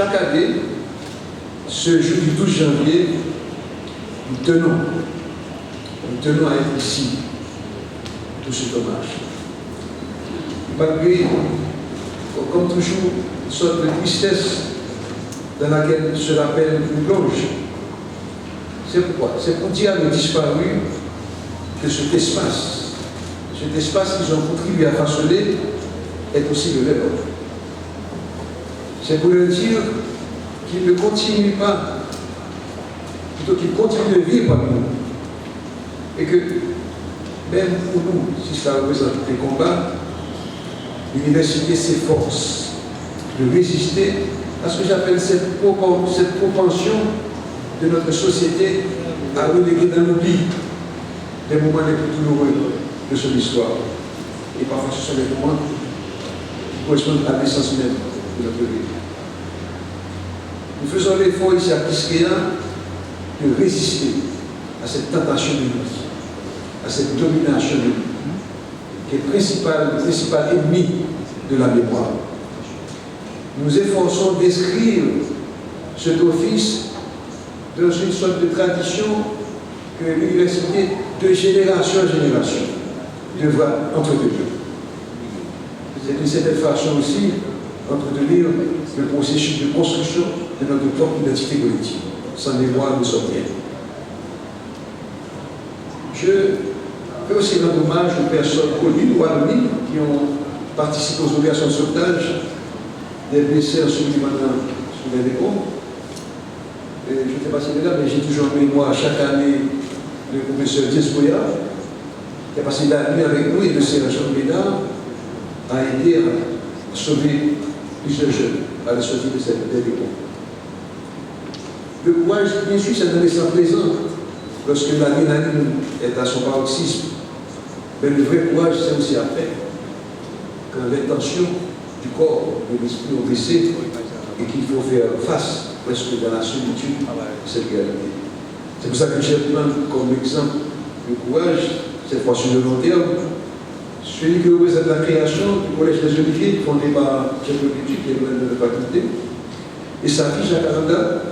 Chaque année, ce jour du 12 janvier, nous tenons à être ici pour cet hommage. Malgré, comme toujours, une sorte de tristesse dans laquelle se rappelle une plonge. C'est pourquoi? C'est pour dire à nos disparus que cet espace qu'ils ont contribué à façonner est aussi le leur. C'est pour leur dire qu'ils ne continuent pas, plutôt qu'ils continuent de vivre parmi nous. Et que, même pour nous, si cela représente des combats, l'université s'efforce de résister à ce que j'appelle cette propension de notre société à reléguer dans l'oubli des moments les plus douloureux de son histoire. Et parfois ce sont les moments qui correspondent à l'essence même de notre vie. Nous faisons l'effort ici à Quisqueya de résister à cette tentation de vie, à cette domination de vie, qui est le principal ennemi de la mémoire. Nous efforçons d'inscrire cet office dans une sorte de tradition que l'université, de génération en génération, devra entretenir. C'est d'une certaine façon aussi entretenir le processus de construction de notre propre identité collective. Sans mémoire, nous sommes rien. Je veux aussi rendre hommage aux personnes connues ou anonymes qui ont participé aux opérations de sauvetage des blessés en survivant sur les décombres. Je ne sais pas si c'est là, mais j'ai toujours en mémoire chaque année le professeur Diespoya, qui a passé la nuit avec nous, et le sergent Bédard a aidé à sauver plusieurs jeunes à la sortie de cette décombres. Le courage, bien sûr, c'est un instant présent lorsque l'adrénaline est à son paroxysme. Mais le vrai courage, c'est aussi après, quand l'intention du corps, de l'esprit ont baissé et qu'il faut faire face, presque dans la solitude, à cette réalité. C'est pour ça que j'ai pris comme exemple le courage, cette fois sur le long terme, celui qui représente la création du Collège des Oliviers, fondé par Jacques Leduc, qui est le de la faculté, et sa fille Jacques Aranda.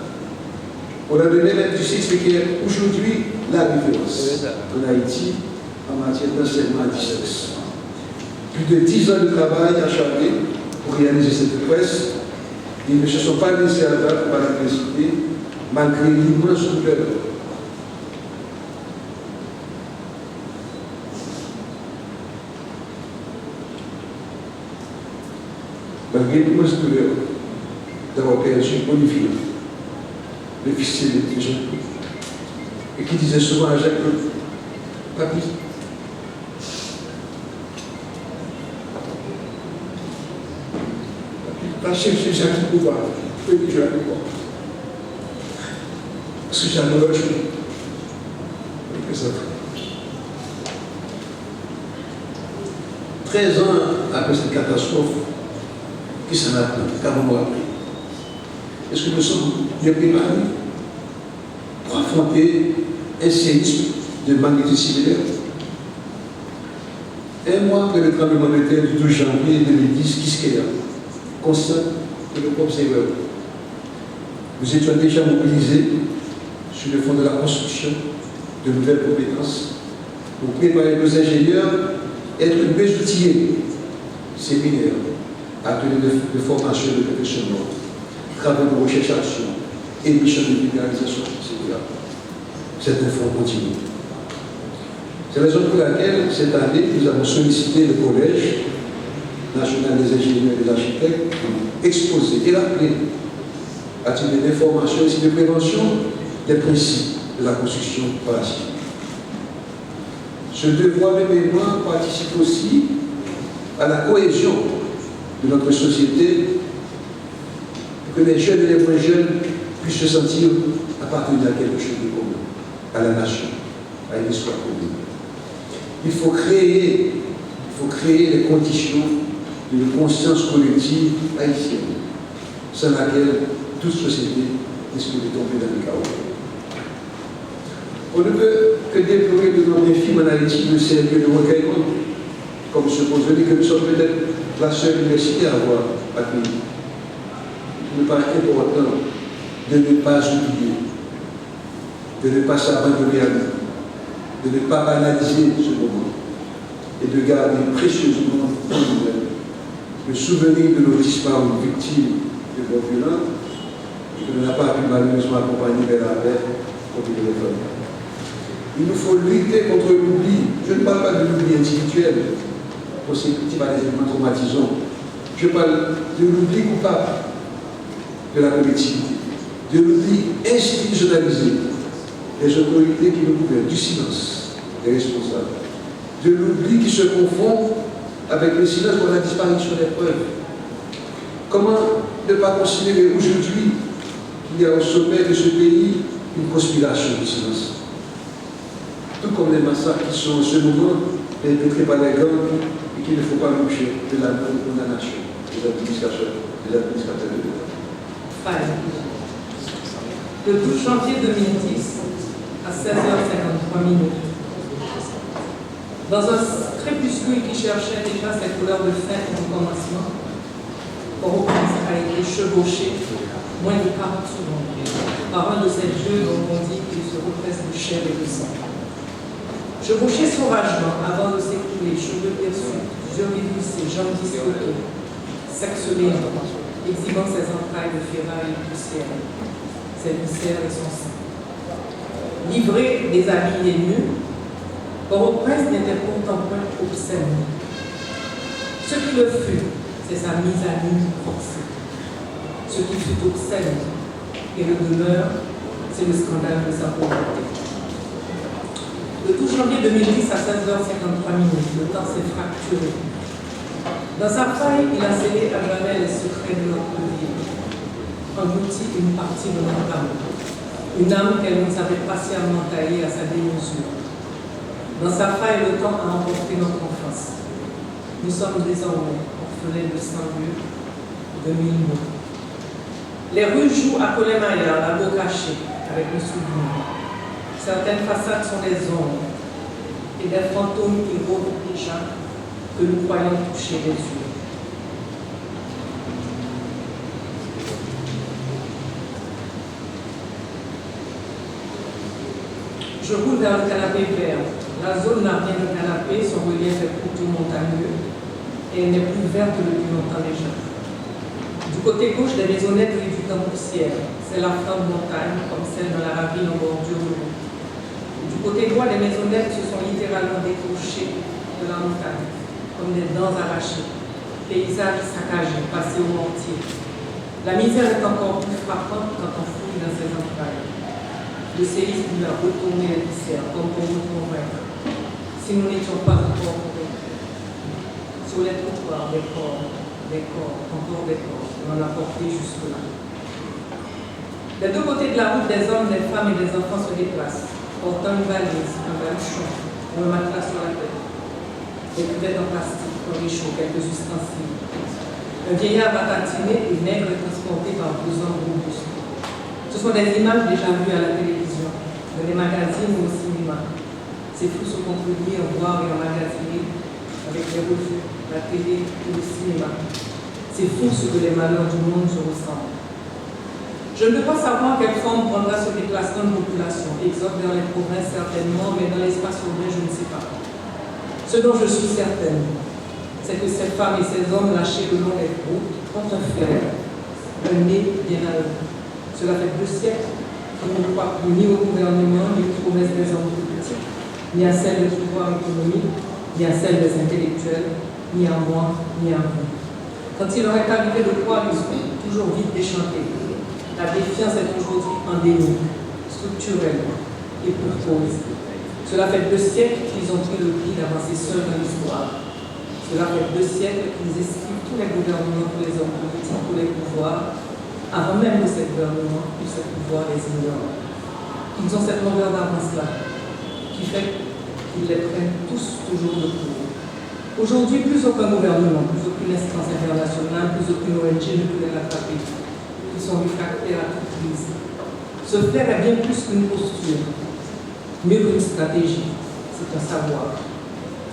On a donné même du site qui est aujourd'hui la référence en Haïti en matière d'enseignement à distance. Plus de 10 ans de travail acharné pour réaliser cette presse. Ils ne se sont pas laissés abattre par l'adversité, malgré l'immense douleur. Malgré l'immense douleur d'avoir perdu Olivier, le fils de Jean, et qui disait souvent à Jacques, Papi, va chercher Jacques pour voir, je peux dire Jacques pour voir. Parce que j'adore le jeu. Et que ça fait. 13 ans après cette catastrophe, qui s'en a pris, qu'avons-nous appris? Est-ce que nous sommes bien préparés pour affronter un séisme de magnitude similaire? Un mois après le tremblement de terre du 12 janvier 2010, Quisqueya constate que le propre erreur. Nous étions déjà mobilisés sur le fond de la construction de nouvelles compétences pour préparer nos ingénieurs à être mieux outillés, séminaires, ateliers de formation de professionnels, travaux de recherche-action, émissions de vulgarisation, etc. C'est un effort continu. C'est la raison pour laquelle, cette année, nous avons sollicité le Collège national des ingénieurs et des architectes pour exposer et rappeler, à titre d'information et aussi de prévention, des principes de la construction par la suite. Ce devoir de mémoire participe aussi à la cohésion de notre société, que les jeunes et les moins jeunes puissent se sentir appartenir à quelque chose de commun, à la nation, à une histoire commune. Il faut créer les conditions d'une conscience collective haïtienne, sans laquelle toute société risque de tomber dans le chaos. On ne peut que déplorer de nombreux films en Haïti de sérieux de recueillement, comme se pose le dit que nous sommes peut-être la seule université à avoir accueilli. il me paraît important de ne pas oublier, de ne pas s'abandonner à nous, de ne pas banaliser ce moment et de garder précieusement en nous le souvenir de nos disparus victimes de voies violentes et que l'on n'a pas pu malheureusement accompagner vers la paix comme il le fait. Il nous faut lutter contre l'oubli. Je ne parle pas de l'oubli individuel, consécutif à des événements traumatisants. Je parle de l'oubli coupable de la collectivité, de l'oubli institutionnalisé des autorités qui nous gouvernent, du silence des responsables, de l'oubli qui se confond avec le silence pour la disparition des preuves. Comment ne pas considérer aujourd'hui qu'il y a au sommet de ce pays une conspiration du silence? Tout comme les massacres qui sont en ce moment perpétrés par les gangs et qu'il ne faut pas loucher de la condamnation des administrateurs de l'État. Le 12 janvier 2010, à 16h53, dans un crépuscule qui cherchait déjà ses couleurs de fête au commencement, Port-au-Prince a été chevauché moins de 40 secondes par un de ces dieux dont on dit qu'il se represse de chair et de sang. Chevauché sauvagement avant de s'écouler, cheveux hirsutes, yeux révulsés, jambes disloquées, sexe béant, exhibant ses entrailles de ferraille et poussière, ses viscères et son sang. Livré, déshabillé et nu, Port-au-Prince n'était pourtant point obscène. Ce qui le fut, c'est sa mise à nu forcée. Ce qui fut obscène et le demeure, c'est le scandale de sa pauvreté. Le 12 janvier 2010 à 16h53, le temps s'est fracturé. Dans sa faille, il a scellé à jamais les secrets de notre vie, englouti une partie de notre âme, une âme qu'elle nous avait patiemment taillée à sa démesure. Dans sa faille, le temps a emporté notre enfance. Nous sommes désormais orphelins de 100 lieux, de 1000 mots. Les rues jouent à Colemaïa, la peau cachée, avec le souvenir. Certaines façades sont des ombres et des fantômes qui rôdent déjà que nous croyons toucher les yeux. Je roule vers le canapé vert. La zone n'a rien de canapé, son relief est plutôt montagneux et elle n'est plus verte depuis longtemps déjà. Du côté gauche, des maisonnettes réduites en poussière. C'est la flamme montagne, comme celle dans la ravine en bordure de l'eau. Du côté droit, les maisonnettes se sont littéralement décrochées de la montagne, comme des dents arrachées. Paysages saccagés, passés au mortier. La misère est encore plus frappante quand on fouille dans ses entrailles. Le séisme lui a retourné les viscères, comme pour nous convaincre. Si nous n'étions pas encore convaincus. Sur les trottoirs, des corps, encore des corps, on en a porté jusque-là. Des deux côtés de la route, des hommes, des femmes et des enfants se déplacent, portant une valise, un baluchon, ou un matelas sur la tête, des cuvettes en plastique, un réchaud, quelques ustensiles. Un vieillard ratatiné et maigre est transporté par deux hommes robustes. Ce sont des images déjà vues à la télévision, dans les magazines ou au cinéma. Ces flous se contredire, voir et emmagasiner avec les revues, la télé ou le cinéma. C'est fou ce que les malheurs du monde se ressemblent. Je ne peux pas savoir quelle forme prendra ce déplacement de population, exode vers les provinces certainement, mais dans l'espace urbain, je ne sais pas. Ce dont je suis certaine, c'est que ces femmes et ces hommes lâchés le long des routes ont un flair, un nez bien à eux. Cela fait 2 siècles qu'on ne croit plus ni au gouvernement, ni aux promesses des hommes politiques, ni à celles du pouvoir économique, ni à celles des intellectuels, ni à moi, ni à vous. Quand il leur est arrivé de croire, ils sont toujours vite déchantés. La défiance est aujourd'hui endémique, structurelle et pour cause. Cela fait 2 siècles qu'ils ont pris le pli d'avancer seuls dans l'histoire. Cela fait 2 siècles qu'ils esquivent tous les gouvernements, tous les hommes politiques, tous les pouvoirs, avant même de ces gouvernements, tous ces pouvoirs les ignorent. Ils ont cette longueur d'avance-là, qui fait qu'ils les prennent tous toujours de court. Aujourd'hui, plus aucun gouvernement, plus aucune instance internationale, plus aucune ONG ne peut les rattraper. Ils sont réfractaires à toute crise. Ce faire est bien plus qu'une posture, mieux qu'une stratégie, c'est un savoir.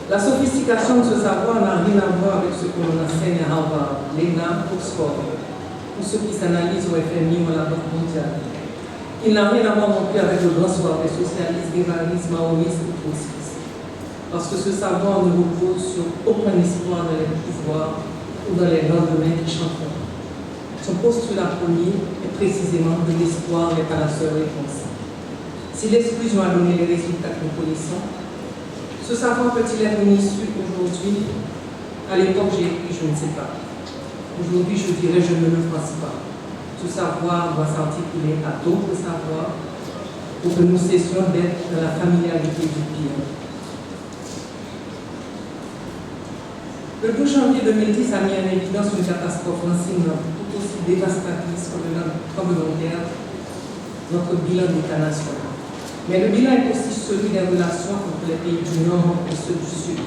La sophistication de ce savoir n'a rien à voir avec ce que l'on enseigne à Harvard, l'ENA, Oxford. pour ceux qui s'analysent au FMI ou à la Banque mondiale. Il n'a rien à voir non plus avec le grand soir des socialistes, guévaristes, maoïstes ou trotskistes. Parce que ce savoir ne repose sur aucun espoir dans les pouvoirs ou dans les lendemains qui chanteront. Son postulat premier est précisément que l'espoir n'est pas la seule réponse. Si l'exclusion a donné les résultats que nous connaissons, ce savoir peut-il être une issue aujourd'hui? À l'époque, j'ai écrit, je ne sais pas. Aujourd'hui, je dirais, je ne le pense pas. Ce savoir doit s'articuler à d'autres savoirs pour que nous cessions d'être dans la familiarité du pire. Le 12 janvier 2010 a mis en évidence une catastrophe lancinante, tout aussi dévastatrice que le tremblement de terre, notre bilan d'État national. Mais le bilan est aussi celui des relations entre les pays du Nord et ceux du Sud.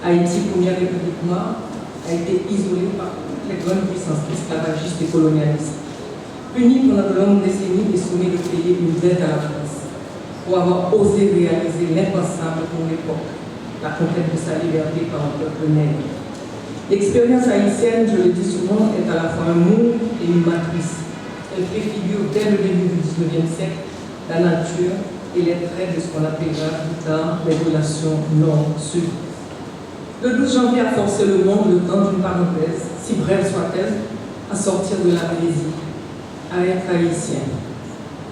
Haïti, première république noire, a été isolée par toutes les grandes puissances esclavagistes et colonialistes. Puni pendant de longues décennies et sommé de payer une dette à la France pour avoir osé réaliser l'impensable pour l'époque, la conquête de sa liberté par un peuple nègre. L'expérience haïtienne, je le dis souvent, est à la fois un monde et une matrice. Elle préfigure dès le début du XIXe siècle la nature et les traits de ce qu'on appellera plus tard les relations nord-sud. Le 12 janvier a forcé le monde, le temps d'une parenthèse, si brève soit-elle, à sortir de l'amnésie, à être haïtien.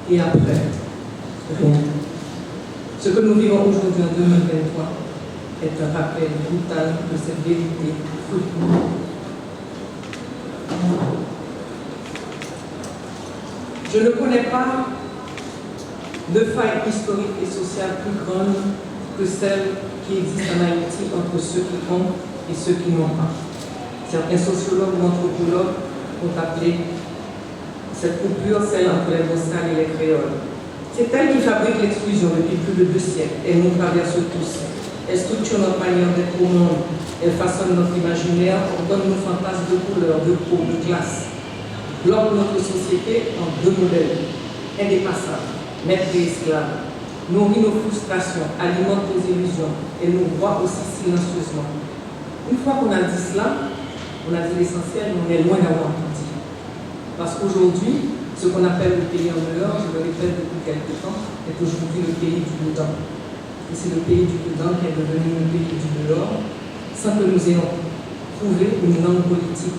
Et après, rien. Ce que nous vivons aujourd'hui en 2023 est un rappel brutal de cette vérité crue. Je ne connais pas de faille historique et sociale plus grande que celle qui existe en Haïti entre ceux qui ont et ceux qui n'ont pas. Certains sociologues ou anthropologues ont appelé cette coupure celle entre les Boston et les créoles. C'est elle qui fabrique l'exclusion depuis plus de 2 siècles. Elle nous traverse tous. Elle structure notre manière d'être au monde. Elle façonne notre imaginaire, ordonne nos fantasmes de couleur, de peau, de classe. Bloque notre société en 2 modèles indépassables, maîtres et esclaves. Nourrit nos frustrations, alimente nos illusions et nous voit aussi silencieusement. Une fois qu'on a dit cela, on a dit l'essentiel, mais on est loin d'avoir tout dit. Parce qu'aujourd'hui, ce qu'on appelle le pays en dehors, je le répète depuis quelque temps, est aujourd'hui le pays du dedans. Et c'est le pays du dedans qui est devenu le pays du dehors, sans que nous ayons trouvé une langue politique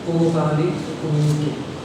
pour nous parler et communiquer.